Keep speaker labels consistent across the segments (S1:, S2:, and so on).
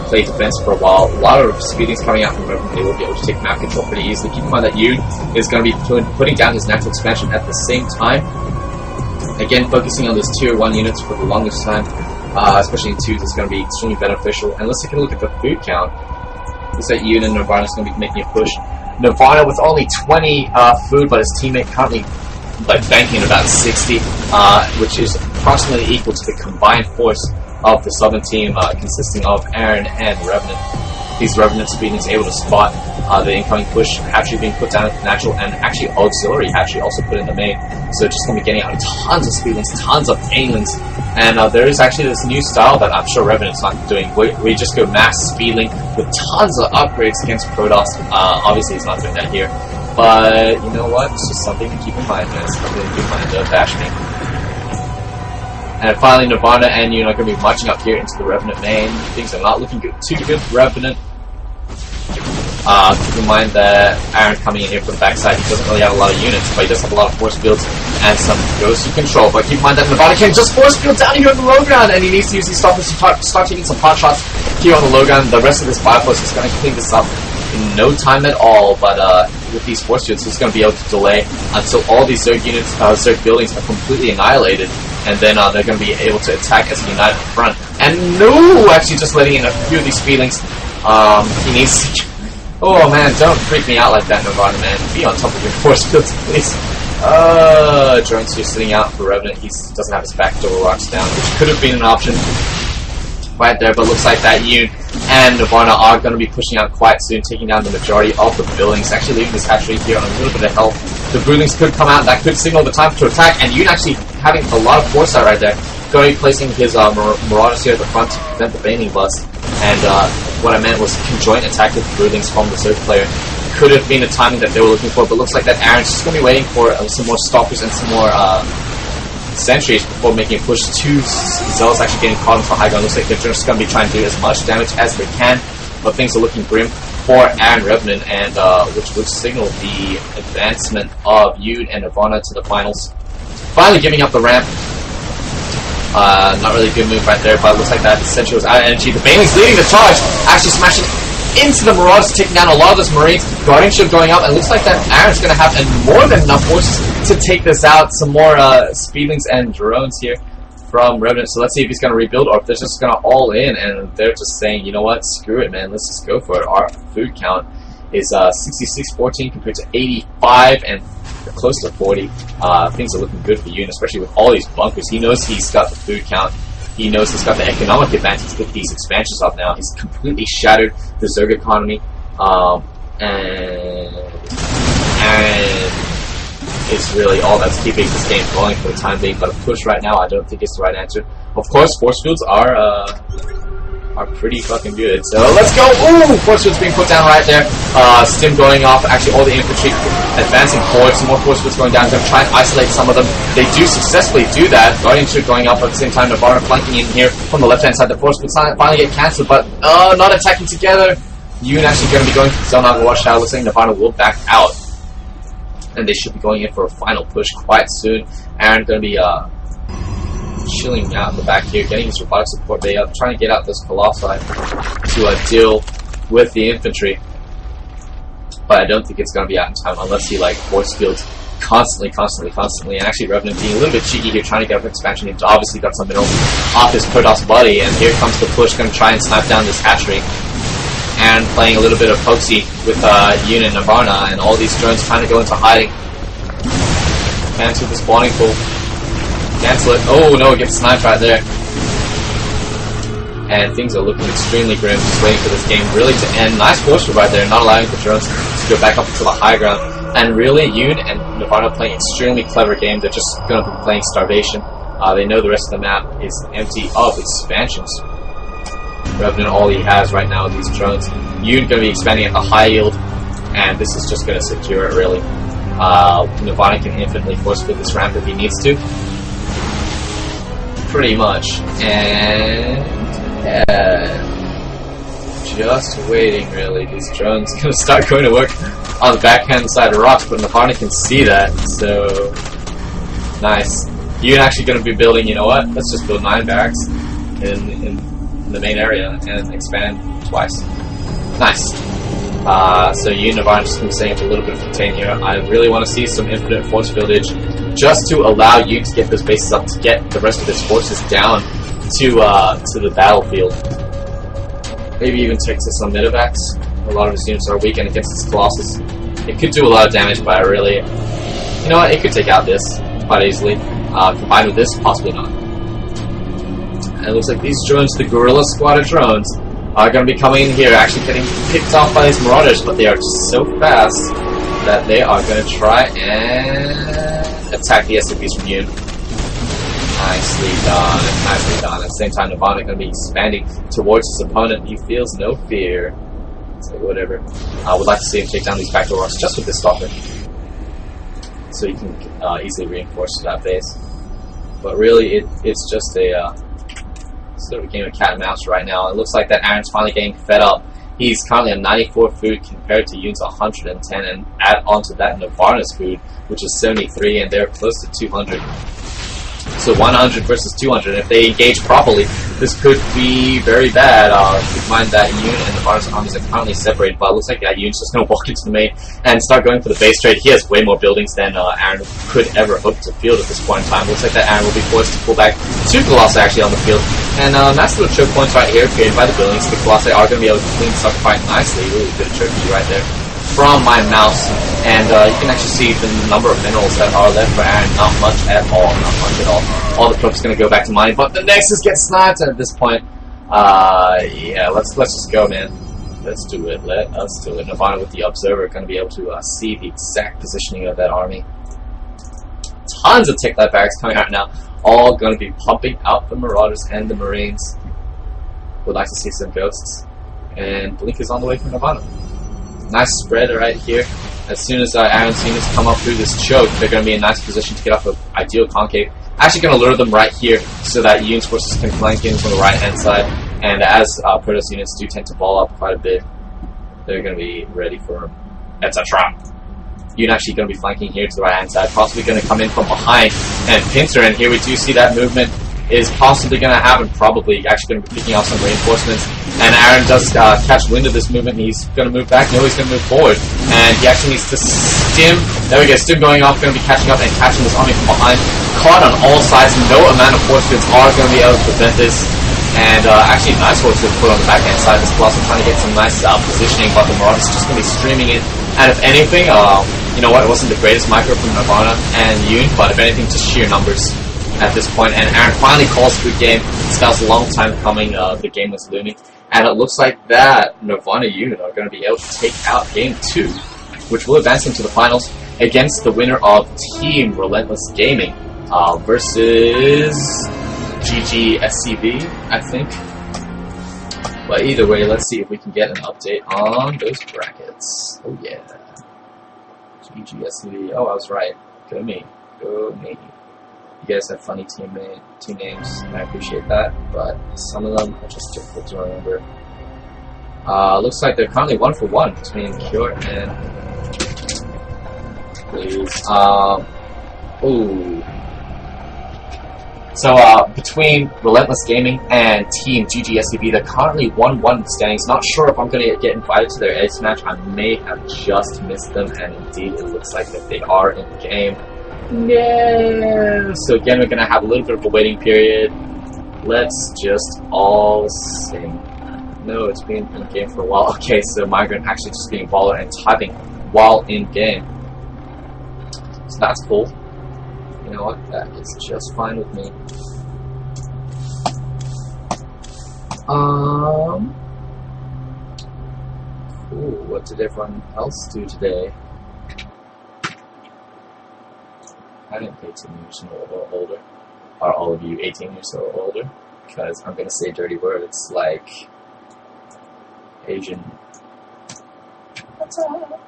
S1: play defense for a while. A lot of speedings coming out from Revenant. They will be able to take map control pretty easily. Keep in mind that Yoon is going to be putting down his natural expansion at the same time. Again, focusing on those tier 1 units for the longest time, especially in 2s, is going to be extremely beneficial. And let's take a look at the food count. Looks like Yoon and Nirvana is going to be making a push. Nirvana with only 20 food, but his teammate currently banking about 60, which is approximately equal to the combined force of the Southern team, consisting of Aaron and Revenant. These Revenant speedings able to spot the incoming push hatchery being put down at natural, and actually auxiliary hatchery also put in the main. So just going to be getting out tons of speedlings, tons of banelings, and there is actually this new style that I'm sure Revenant's not doing, where you just go mass speedling with tons of upgrades against Protoss. Obviously he's not doing that here, but you know what? It's just something to keep in mind, man. It's something to keep in mind. Bash me. And finally, Nirvana and Yoon are going to be marching up here into the Revenant main. Things are not looking too good for Revenant. Keep in mind that Aaron coming in here from the backside, he doesn't really have a lot of units, but he does have a lot of force fields and some ghosty control. But keep in mind that Nirvana can just force field down here on the low ground, and he needs to use these stoppers to start taking some pot shots here on the low ground. The rest of this bioforce is going to clean this up in no time at all, but with these force fields, he's going to be able to delay until all these Zerg units, Zerg buildings are completely annihilated, and then they're going to be able to attack as a united front. And no, actually just letting in a few of these feelings. He needs to... Oh man, don't freak me out like that, Nirvana, man. Be on top of your force fields, please. Drone's here sitting out for Revenant. He doesn't have his backdoor rocks down, which could have been an option right there, but looks like that Yoon and Nirvana are going to be pushing out quite soon, taking down the majority of the buildings, actually leaving this hatchery here on a little bit of health. The broodlings could come out, that could signal the time to attack, and Yoon actually having a lot of foresight right there, going to be placing his Marauders here at the front to prevent the Baning Bust, and what I meant was conjoint attack with the broodlings from the Zerg player. Could have been the timing that they were looking for, but looks like that Aaron's just going to be waiting for some more stalkers and some more sentries before making a push. 2 Zealots actually getting caught into high ground. Looks like they're just going to be trying to do as much damage as they can, but things are looking grim for Aaron Revenant, and which would signal the advancement of Yoon and Nirvana to the finals. Finally giving up the ramp. Not really a good move right there, but it looks like that Sentry was out of energy. The Baneling's leading the charge, actually smashing into the Marauders, taking down a lot of those Marines. Guardianship going up, and looks like that Aaron's going to have more than enough forces to take this out. Some more speedlings and drones here from Revenant, so let's see if he's going to rebuild or if they're just going to all in, and they're just saying, you know what, screw it, man, let's just go for it. Our food count is 66-14 compared to 85 and close to 40. Things are looking good for Yoon, especially with all these bunkers. He knows he's got the food count. He knows he's got the economic advantage with these expansions up now. He's completely shattered the Zerg economy, and is really all that's keeping this game going for the time being. But a push right now, I don't think it's the right answer. Of course, force fields are pretty fucking good. So let's go! Ooh, force fields being put down right there. Stim going off. Actually, all the infantry advancing forward. Some more force fields going down. Going to try and isolate some of them. They do successfully do that. Guardianship going up at the same time. Nirvana flanking in here from the left-hand side. The force fields finally get cancelled, but not attacking together. Yoon actually going to be going to the zone out of the watchtower. Looks like Nirvana will back out, and they should be going in for a final push quite soon. Aaron going to be chilling out in the back here, getting his robotic support bay up, trying to get out this Colossi to deal with the infantry. But I don't think it's going to be out in time unless he force fields constantly, and actually Revenant being a little bit cheeky here, trying to get up expansion. He's obviously got some minerals off his Protoss buddy, and here comes the push, going to try and snipe down this hatchery. And playing a little bit of pokesy with Yoon and Nirvana, and all these drones trying to go into hiding. Cancel the spawning pool. Cancel it. Oh no, it gets sniped right there. And things are looking extremely grim, just waiting for this game really to end. Nice force field right there, not allowing the drones to go back up into the high ground. And really, Yoon and Nirvana playing extremely clever game. They're just going to be playing Starvation. They know the rest of the map is empty of expansions. Revenant, all he has right now are these drones. Yoon going to be expanding at the high yield, and this is just going to secure it really. Nirvana can infinitely force field this ramp if he needs to. Pretty much. And just waiting really. These drones going to start going to work on the backhand side of rocks, but Nirvana can see that, so nice. Yoon actually going to be building, you know what, let's just build 9 barracks in in the main area and expand twice. Nice. So you and Nirvana just going to be setting up a little bit of contain here. I really want to see some infinite force fieldage just to allow you to get those bases up, to get the rest of his forces down to the battlefield. Maybe even take to some mid-evacs. A lot of his units are weak and against this Colossus. It could do a lot of damage, but I really... You know what, it could take out this quite easily. Combined with this, possibly not. And it looks like these drones, the Gorilla Squad of drones, are going to be coming in here, actually getting picked off by these Marauders, but they are just so fast that they are going to try and attack the SCPs from you. Nicely done, nicely done. At the same time, Nirvana is going to be expanding towards his opponent. He feels no fear. So whatever. I would like to see him take down these backdoor rocks just with this Stalker, so he can easily reinforce that base. But really, it's just a sort of a game of cat and mouse right now. It looks like that Aaron's finally getting fed up. He's currently on 94 food compared to Yoon's 110, and add onto that Nirvana's food, which is 73, and they're close to 200. So 100 versus 200. If they engage properly, this could be very bad. Keep in mind that Yoon and Nirvana's armies are currently separated, but it looks like Yoon's just going to walk into the main and start going for the base trade. He has way more buildings than Aaron could ever hope to field at this point in time. Looks like that Aaron will be forced to pull back 2 Colossi actually on the field. And nice little choke points right here created by the buildings. The Colossi are going to be able to clean this up quite nicely. Really good choke right there from my mouse. And you can actually see the number of minerals that are left for Aaron. Not much at all. Not much at all. All the troops going to go back to mining, but the Nexus gets sniped. And at this point, yeah, let's just go, man. Let's do it. Let us do it. Nirvana with the Observer going to be able to see the exact positioning of that army. Tons of Tech Lab barracks coming out now. All going to be pumping out the Marauders and the Marines. Would like to see some ghosts. And Blink is on the way from Nirvana. Nice spread right here. As soon as Aaron's units come up through this choke, they're going to be in a nice position to get off an ideal concave. Actually going to lure them right here so that Yoon's forces can flank in from the right-hand side. And as Protoss units do tend to ball up quite a bit, they're going to be ready for him. That's a trap. Yoon actually going to be flanking here to the right-hand side, possibly going to come in from behind and pincer. And here we do see that movement is possibly going to happen, probably actually going to be picking off some reinforcements. And Aaron does catch wind of this movement. He's going to move back. No, he's going to move forward. And he actually needs to stim. There we go. Stim going off. Going to be catching up and catching this army from behind. Caught on all sides. No amount of force fields are going to be able to prevent this. And actually, nice force field put on the backhand side. This Colossus trying to get some nice positioning, but the Marauders just going to be streaming in. And if anything, you know what? It wasn't the greatest micro from Nirvana and Yoon, but if anything, just sheer numbers at this point. And Aaron finally calls through game. This was a long time coming. The game was looming. And it looks like that Nirvana unit are going to be able to take out Game 2, which will advance them to the finals against the winner of Team Relentless Gaming versus GGSCV, I think. But either way, let's see if we can get an update on those brackets. Oh yeah. GGSCV. Oh, I was right. Go me. Go me. You guys have funny team names, and I appreciate that, but some of them are just difficult to remember. Looks like they're currently 1-for-1 between Cure and Please. Ooh. So between Relentless Gaming and Team GGSCB, they're currently 1-1 standings. Not sure if I'm going to get invited to their ace match. I may have just missed them, and indeed it looks like that they are in the game. No. So again, we're going to have a little bit of a waiting period. Let's just all sing. No, it's been in game for a while. Okay, so Migrant actually just being baller and typing while in game. So that's cool. You know what? That is just fine with me. Ooh, what did everyone else do today? I didn't pay 18 years or older. Are all of you 18 years or older? Because I'm gonna say dirty words like Asian. What's up?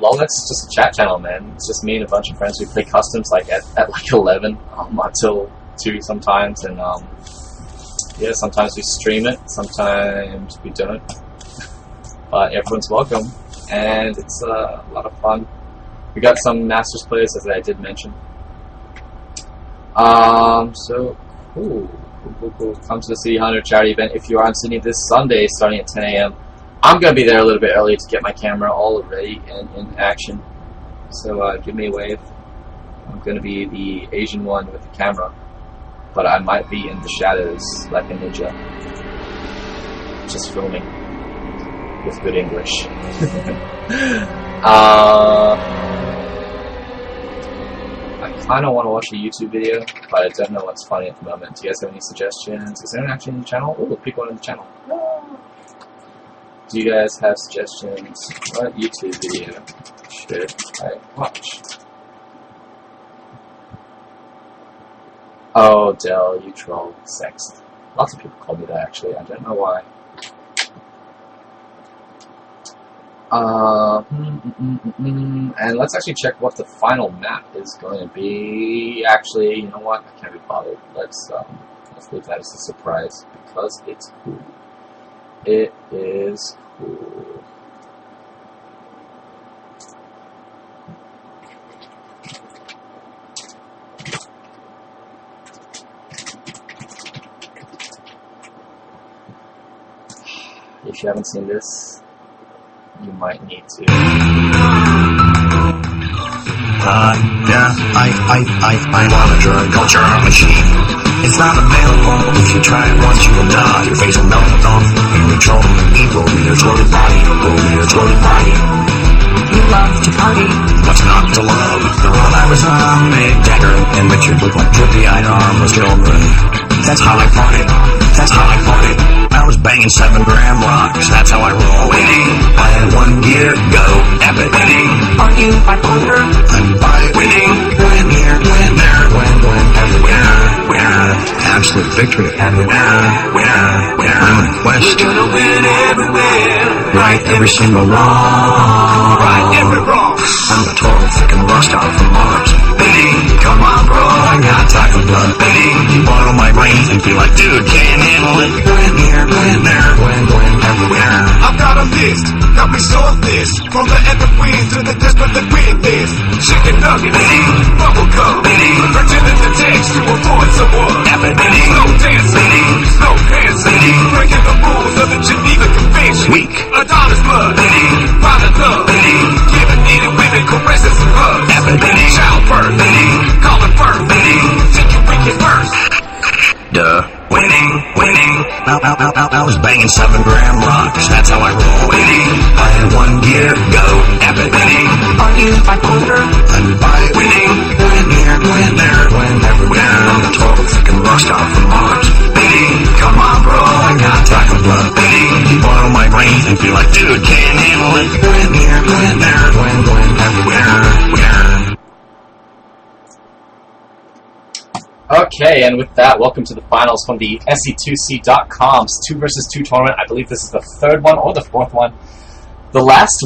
S1: Well, it's just a chat channel, man. It's just me and a bunch of friends who play customs like at like 11 until 2 sometimes, and yeah, sometimes we stream it, sometimes we don't. But everyone's welcome, and it's a lot of fun. We got some Masters players, as I did mention. So Ooh, cool. Come to the City Hunter charity event if you are in Sydney this Sunday, starting at 10 a.m. I'm gonna be there a little bit early to get my camera all ready and in action. So give me a wave. I'm gonna be the Asian one with the camera, but I might be in the shadows like a ninja, just filming with good English. I kind of want to watch a YouTube video, but I don't know what's funny at the moment. Do you guys have any suggestions? Is anyone actually in the channel? Oh, people in the channel. Do you guys have suggestions? What YouTube video should I watch? Oh, Dell, you troll. Sext. Lots of people call me that, actually. I don't know why. And let's actually check what the final map is going to be. Actually, you know what? I can't be bothered. Let's leave that as a surprise because it's cool. It is cool. If you haven't seen this, you might need to.
S2: I'm on a drug culture machine. It's not available. If you try it once, you will die. Your face will melt off. In control, evil, your totally body. Your totally body. You love to party. What's not to love? The world I was on, Mick Jagger and Richard looked like drippy-eyed armless children. That's how I party. That's how I party. I was banging 7-gram rocks, that's how I roll. Winning, I had 1 year go, epic winning. Are you bipolar? I'm bi winning. Win here, win there, win everywhere. Winner, absolute victory everywhere. Winner, I'm on a quest. We're gonna win everywhere. Right every single wrong. Right every wrong. I'm a total freaking rockstar from Mars. Winning, come on bro, I got taco blood. Winning, you bottle my brains and feel like, dude, can't handle it. Win here, win there, win everywhere.
S3: I've got a list, got me so this. From the epic win to the desperate that win this. Chicken nugget, bubble gum, pretending to text to avoid someone.
S2: Epic,
S3: slow dancing, slow dancing, breaking the rules of the Geneva Convention.
S2: Weak,
S3: Adonis blood, violent love, giving needed women caresses and hugs.
S2: Epic,
S3: childbirth, calling birth, think you weak at first.
S2: duh, winning. I was banging 7-gram rocks, that's how I roll. Winning, I had 1 year go, epic winning. Are you bipolar? I'm bi winning. Win here, win there, win everywhere. I'm a total freaking rockstar from Mars. Winning, come on bro, I got taco blood. Winning, you bottle my brains and feel like, dude, can't handle it. Win here, win there, win everywhere. Winner.
S1: Okay, and with that, welcome to the finals from the SE2C.com's 2 vs 2 tournament. I believe this is the 3rd one or the 4th one. The last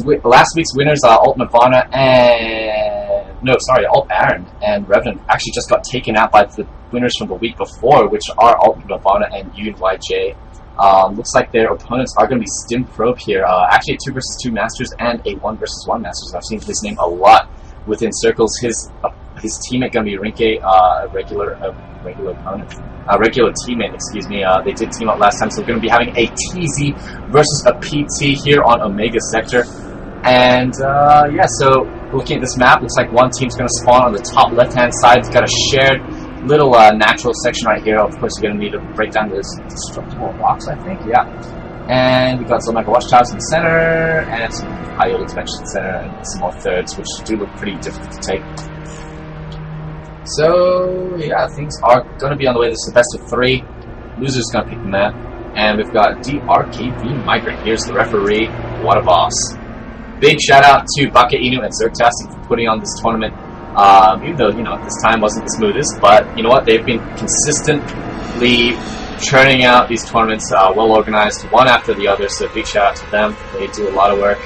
S1: week's winners are Alt Nirvana and Alt Aaron and Revenant actually just got taken out by the winners from the week before, which are Alt Nirvana and Yoon YJ. Looks like their opponents are going to be Stim Probe here. Actually, a 2 vs 2 Masters and a 1 vs 1 Masters. I've seen his name a lot within circles. His teammate going to be Rinke, a regular teammate, excuse me. They did team up last time, so we're going to be having a TZ versus a PT here on Omega Sector. And yeah, so looking at this map, looks like one team's going to spawn on the top left-hand side. It's got a shared little natural section right here. Of course, you're going to need to break down those destructible rocks, I think. Yeah. And we got some Omega Watchtowers in the center, and some high-yield expansions in the center, and some more thirds, which do look pretty difficult to take. So, yeah, things are going to be on the way. This is the best of 3. Loser's going to pick the map. And we've got DRKV Migrant. Here's the referee. What a boss. Big shout out to Bucket Inu and Zergtastic for putting on this tournament. Even though, this time wasn't the smoothest. But, you know what? They've been consistently churning out these tournaments, well organized, one after the other. So, big shout out to them. They do a lot of work.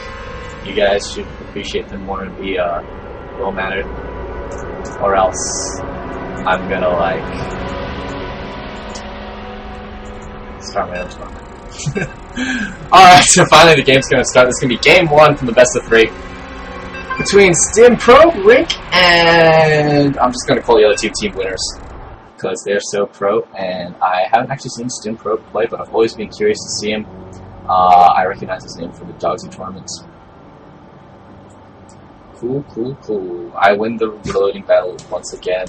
S1: You guys should appreciate them more and be well-mannered. Or else I'm gonna start my own tournament. Alright, so finally the game's gonna start. This is gonna be game 1 from the best of 3 between Stim Probe, Rink, and I'm just gonna call the other team winners. because they're so pro, and I haven't actually seen Stim Pro play, but I've always been curious to see him. I recognize his name from the Dogsy tournaments. Cool. I win the reloading battle once again.